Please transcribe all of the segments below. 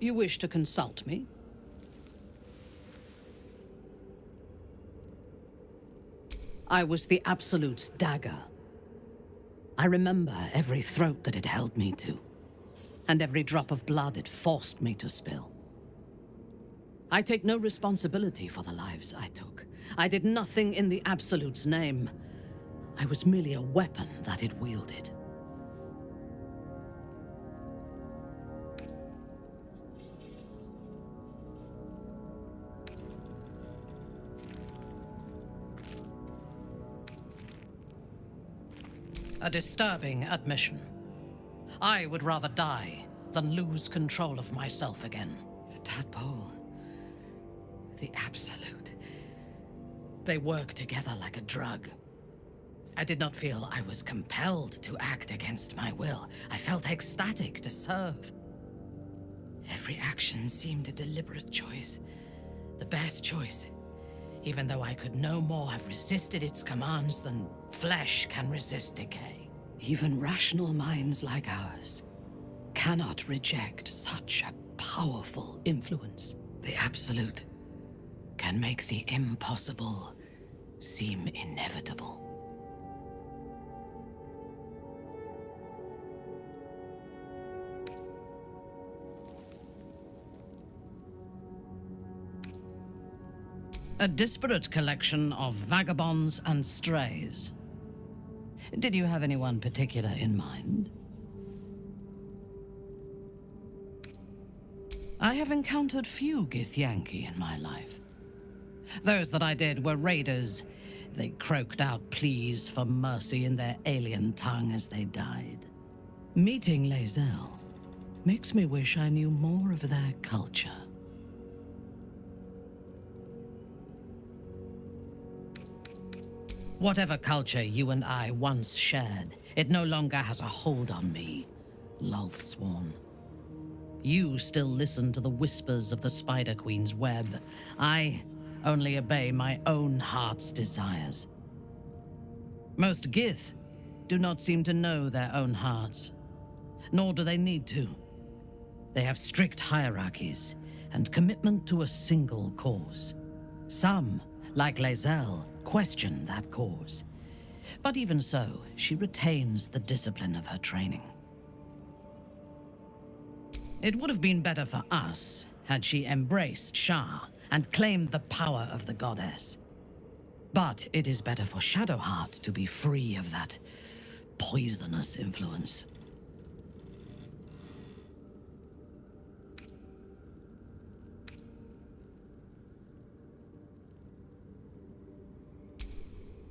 You wish to consult me? I was the Absolute's dagger. I remember every throat that it held me to, and every drop of blood it forced me to spill. I take no responsibility for the lives I took. I did nothing in the Absolute's name. I was merely a weapon that it wielded. A disturbing admission. I would rather die than lose control of myself again. The tadpole. The Absolute. They work together like a drug. I did not feel I was compelled to act against my will. I felt ecstatic to serve. Every action seemed a deliberate choice. The best choice. Even though I could no more have resisted its commands than flesh can resist decay. Even rational minds like ours cannot reject such a powerful influence. The Absolute can make the impossible seem inevitable. A disparate collection of vagabonds and strays. Did you have anyone particular in mind? I have encountered few Githyanki in my life. Those that I did were raiders. They croaked out pleas for mercy in their alien tongue as they died. Meeting Lae'zel makes me wish I knew more of their culture. Whatever culture you and I once shared, it no longer has a hold on me, Lothsworn. You still listen to the whispers of the Spider Queen's web. I only obey my own heart's desires. Most Gith do not seem to know their own hearts, nor do they need to. They have strict hierarchies and commitment to a single cause. Some, like Lae'zel, question that cause. But even so, she retains the discipline of her training. It would have been better for us had she embraced Shah and claimed the power of the goddess. But it is better for Shadowheart to be free of that poisonous influence.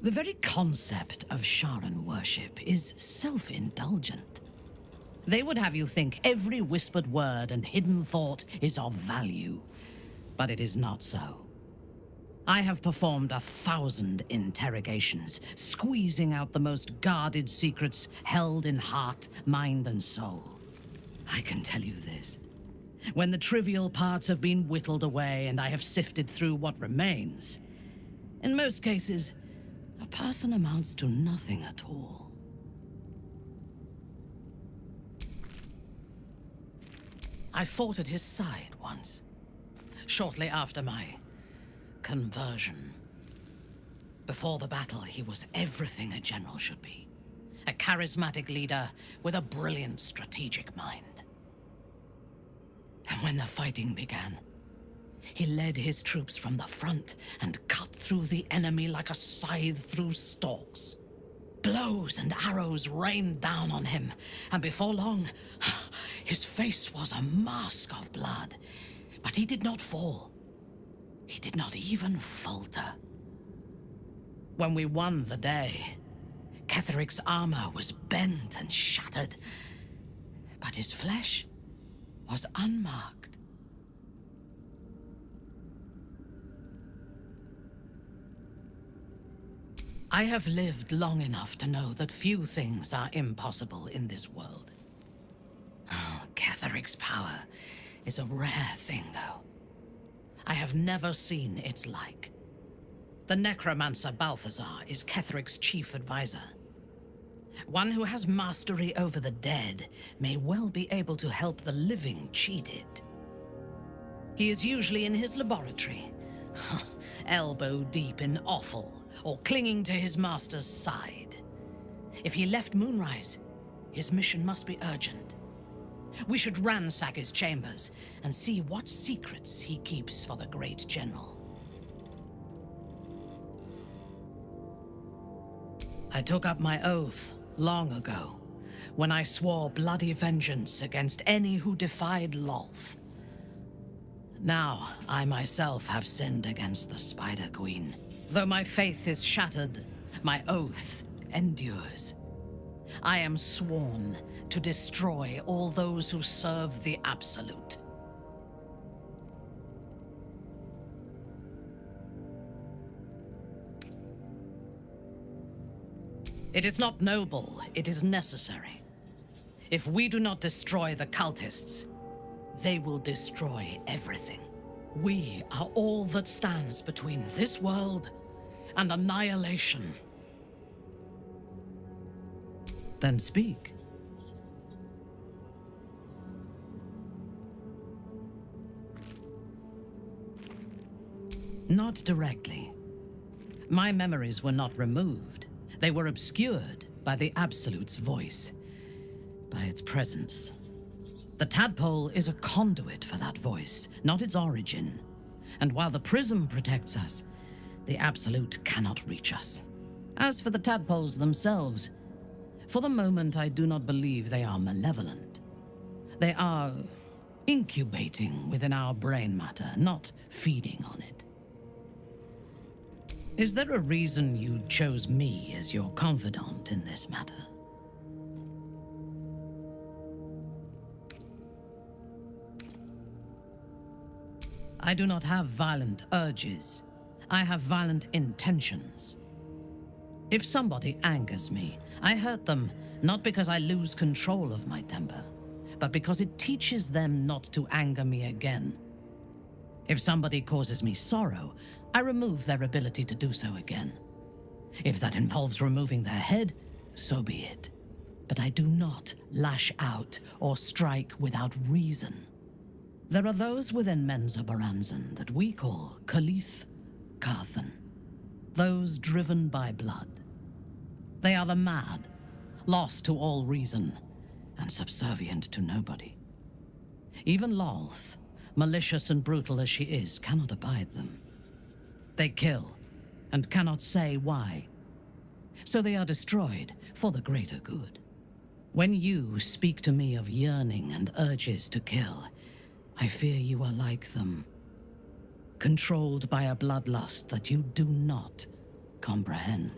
The very concept of Sharan worship is self-indulgent. They would have you think every whispered word and hidden thought is of value, but it is not so. I have performed 1,000 interrogations, squeezing out the most guarded secrets held in heart, mind, and soul. I can tell you this. When the trivial parts have been whittled away and I have sifted through what remains, in most cases, a person amounts to nothing at all. I fought at his side once, shortly after my conversion. Before the battle, he was everything a general should be. A charismatic leader with a brilliant strategic mind. And when the fighting began, he led his troops from the front and cut through the enemy like a scythe through stalks. Blows and arrows rained down on him, and before long, his face was a mask of blood. But he did not fall. He did not even falter. When we won the day, Ketheric's armor was bent and shattered, but his flesh was unmarked. I have lived long enough to know that few things are impossible in this world. Oh, Ketheric's power is a rare thing, though. I have never seen its like. The necromancer Balthazar is Ketheric's chief advisor. One who has mastery over the dead may well be able to help the living cheat it. He is usually in his laboratory, elbow deep in offal, or clinging to his master's side. If he left Moonrise, his mission must be urgent. We should ransack his chambers and see what secrets he keeps for the great general. I took up my oath long ago, when I swore bloody vengeance against any who defied Lolth. Now, I myself have sinned against the Spider Queen. Though my faith is shattered, my oath endures. I am sworn to destroy all those who serve the Absolute. It is not noble, it is necessary. If we do not destroy the cultists, they will destroy everything. We are all that stands between this world and annihilation. Then speak. Not directly. My memories were not removed. They were obscured by the Absolute's voice, by its presence. The tadpole is a conduit for that voice, not its origin. And while the prism protects us, the Absolute cannot reach us. As for the tadpoles themselves, for the moment I do not believe they are malevolent. They are incubating within our brain matter, not feeding on it. Is there a reason you chose me as your confidant in this matter? I do not have violent urges. I have violent intentions. If somebody angers me, I hurt them not because I lose control of my temper, but because it teaches them not to anger me again. If somebody causes me sorrow, I remove their ability to do so again. If that involves removing their head, so be it. But I do not lash out or strike without reason. There are those within Menzoberranzan that we call Khalith Carthan, those driven by blood. They are the mad, lost to all reason, and subservient to nobody. Even Lolth, malicious and brutal as she is, cannot abide them. They kill, and cannot say why. So they are destroyed for the greater good. When you speak to me of yearning and urges to kill, I fear you are like them, controlled by a bloodlust that you do not comprehend.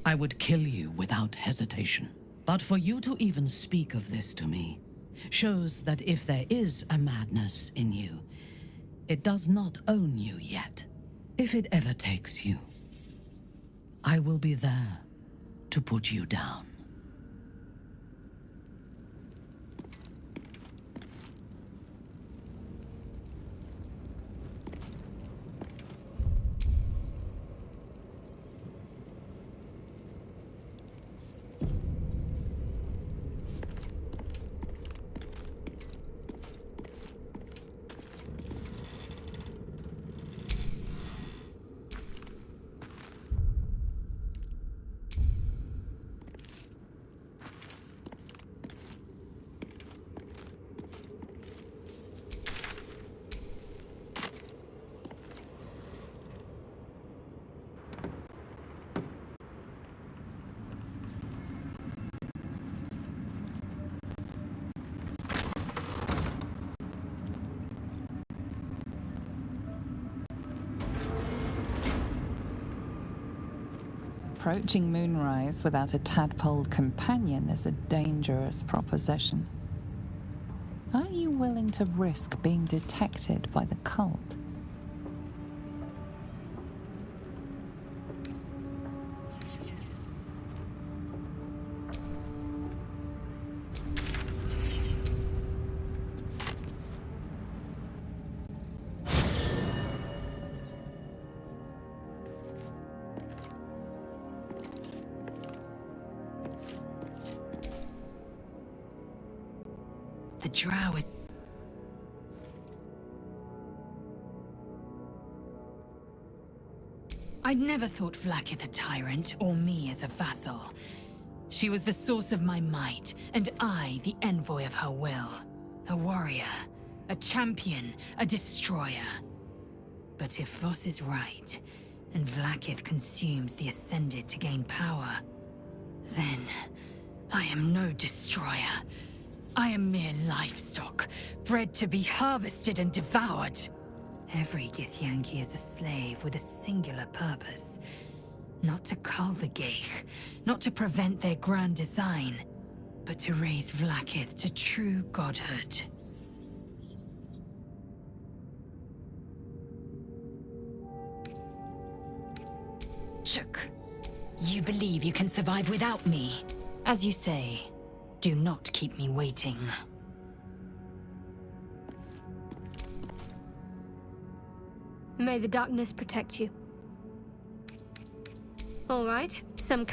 I would kill you without hesitation. But for you to even speak of this to me shows that if there is a madness in you, it does not own you yet. If it ever takes you, I will be there to put you down. Approaching Moonrise without a tadpole companion is a dangerous proposition. Are you willing to risk being detected by the cult? The drow is... I'd never thought Vlaakith a tyrant, or me as a vassal. She was the source of my might, and I the envoy of her will. A warrior, a champion, a destroyer. But if Voss is right, and Vlaakith consumes the Ascended to gain power, then I am no destroyer. I am mere livestock, bred to be harvested and devoured. Every Githyanki is a slave with a singular purpose. Not to cull the Geich, not to prevent their grand design, but to raise Vlaakith to true godhood. Chuk, you believe you can survive without me? As you say, do not keep me waiting. May the darkness protect you. All right, some...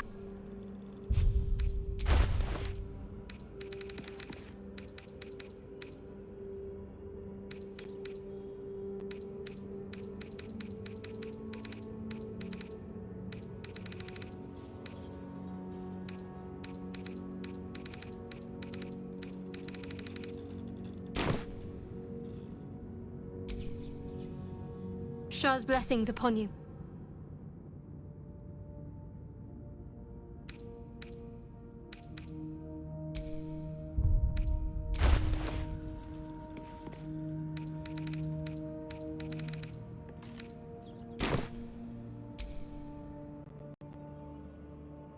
Shah's blessings upon you.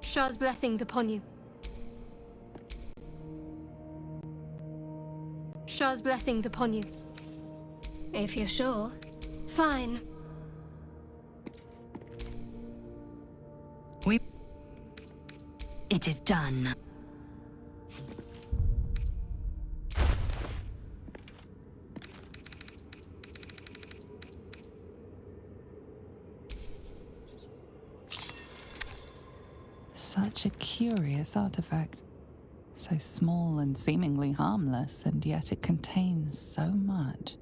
Shah's blessings upon you. Shah's blessings upon you. If you're sure. Fine. It is done. Such a curious artifact. So small and seemingly harmless, and yet it contains so much.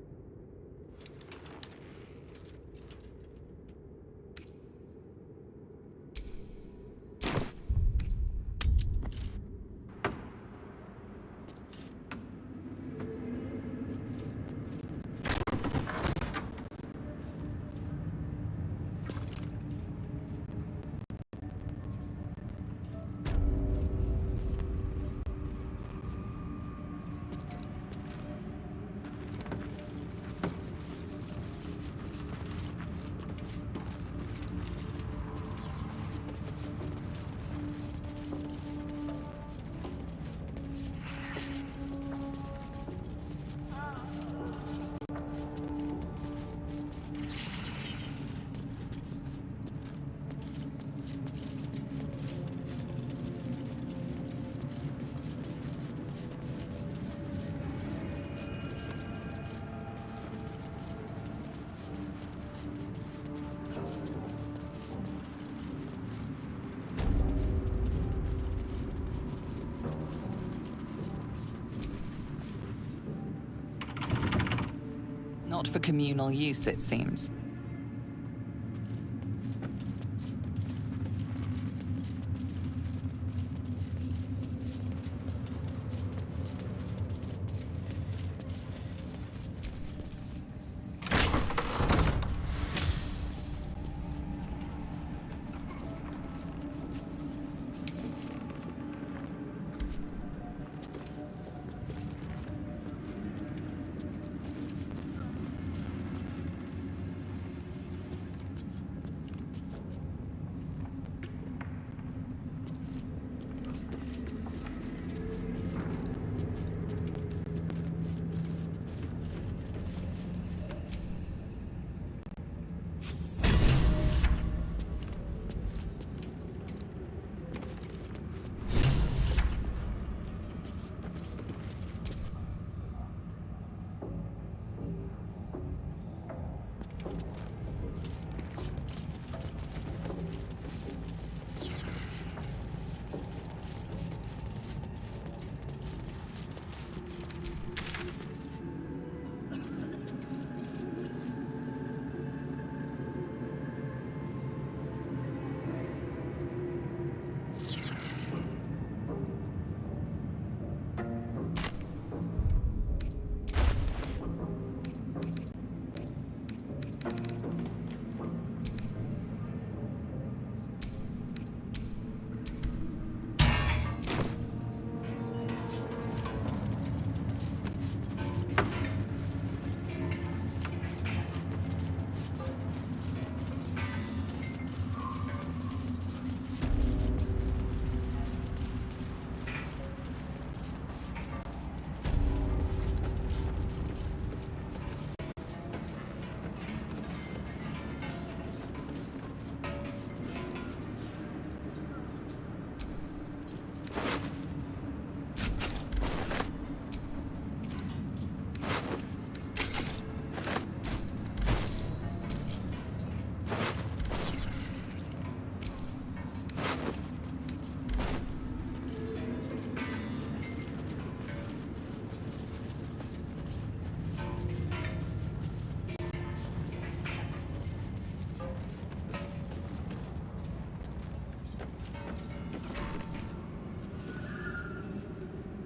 Not for communal use, it seems.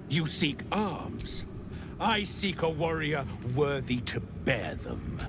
You seek arms. I seek a warrior worthy to bear them.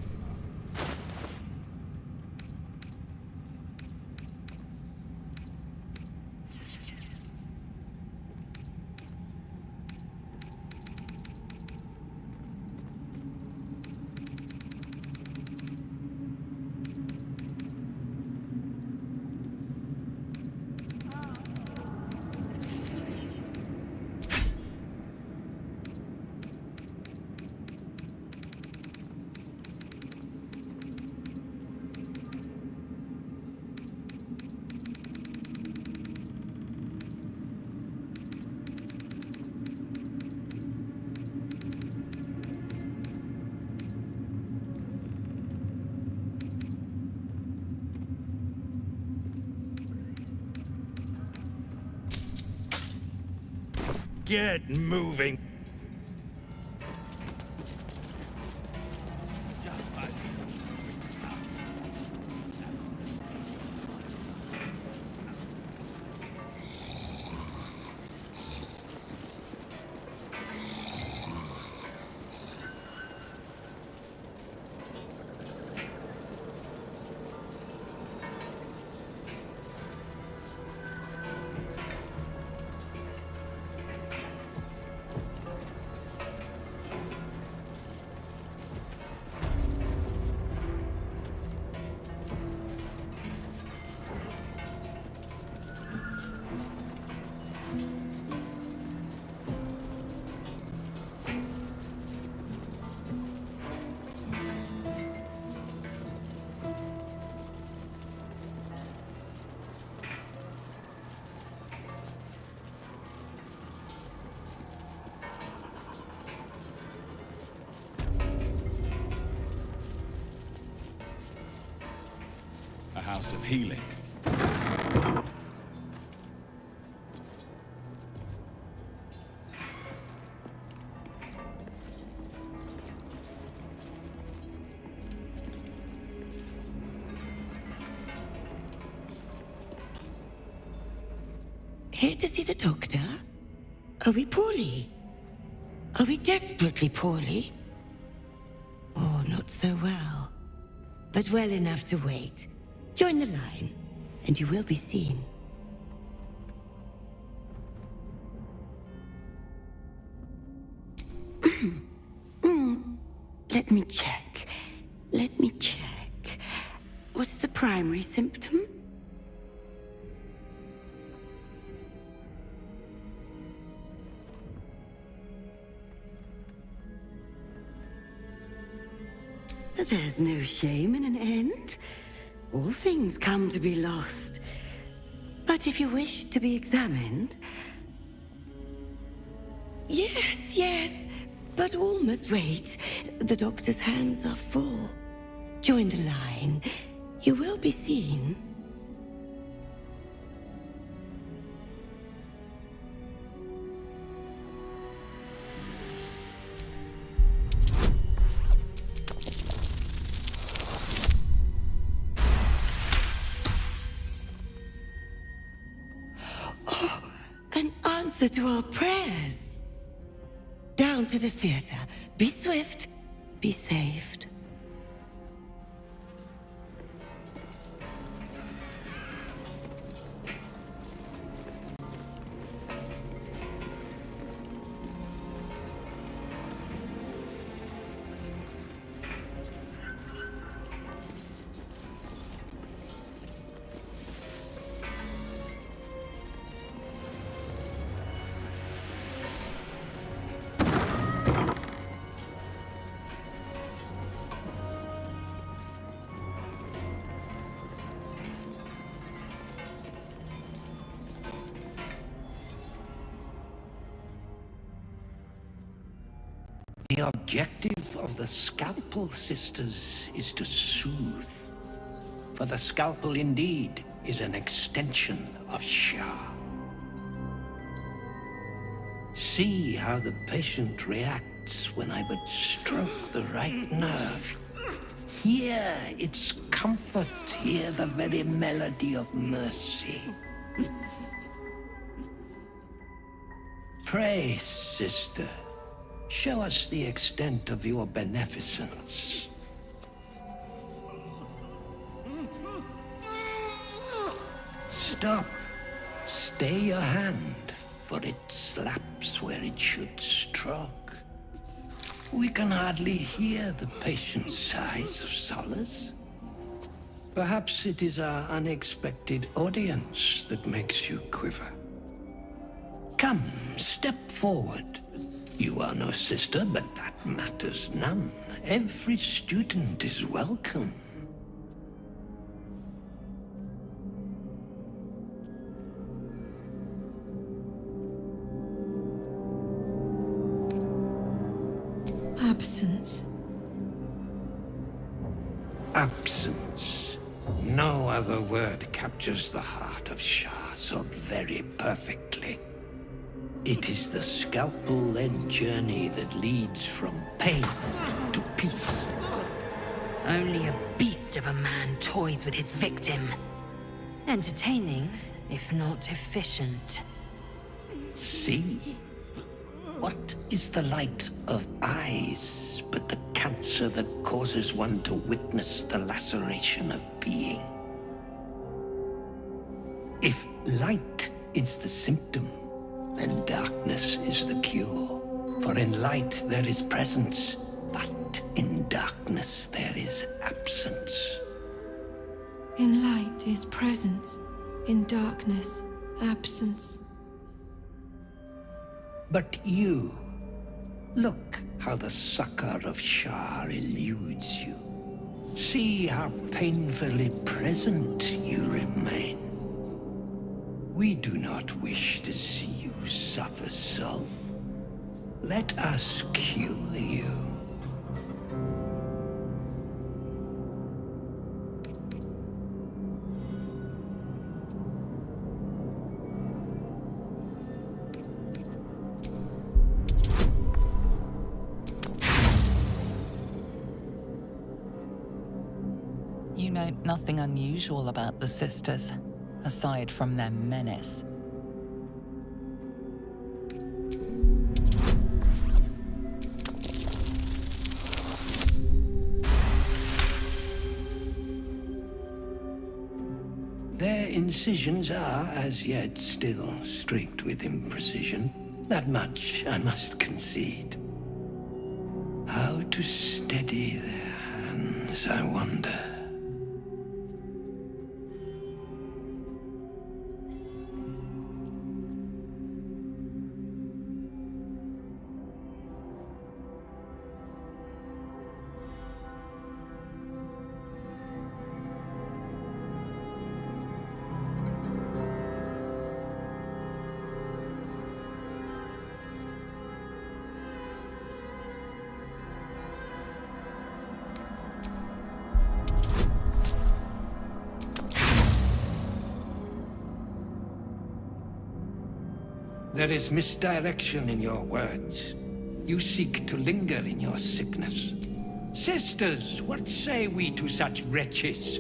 Get moving. A house of healing. Here to see the doctor? Are we poorly? Are we desperately poorly? Oh, not so well. But well enough to wait. Join the line, and you will be seen. Let me check. Let me check. What's the primary symptom? There's no shame in an end. All things come to be lost. But if you wish to be examined... Yes, yes, but all must wait. The doctor's hands are full. Join the line. You will be seen. Answer to our prayers. Down to the theater. Be swift. Be saved. The objective of the Scalpel Sisters is to soothe. For the Scalpel indeed is an extension of Shah. See how the patient reacts when I but stroke the right nerve. Hear its comfort, hear the very melody of mercy. Pray, sister, show us the extent of your beneficence. Stop. Stay your hand, for it slaps where it should stroke. We can hardly hear the patient's sighs of solace. Perhaps it is our unexpected audience that makes you quiver. Come, step forward. You are no sister, but that matters none. Every student is welcome. Absence. Absence. No other word captures the heart of Shah so very perfectly. It is the scalpel-led journey that leads from pain to peace. Only a beast of a man toys with his victim. Entertaining, if not efficient. See? What is the light of eyes but the cancer that causes one to witness the laceration of being? If light is the symptom, then darkness is the cure. For in light there is presence, but in darkness there is absence. In light is presence, in darkness, absence. But you, look how the succor of Shah eludes you. See how painfully present you remain. We do not wish to see you suffer so. Let us cure you. You note nothing unusual about the sisters, aside from their menace. Their incisions are, as yet, still streaked with imprecision. That much I must concede. How to steady their hands, I wonder. There is misdirection in your words. You seek to linger in your sickness. Sisters, what say we to such wretches?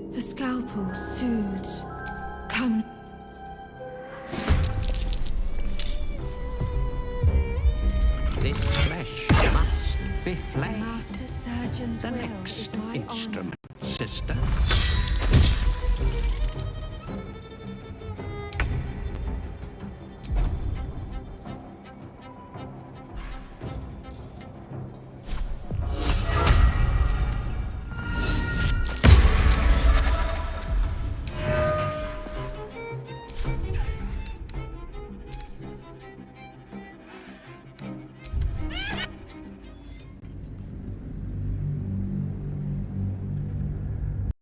The scalpel soothes. Come. This flesh must be flayed. Master Surgeon's The will next is my honor. instrument, sister.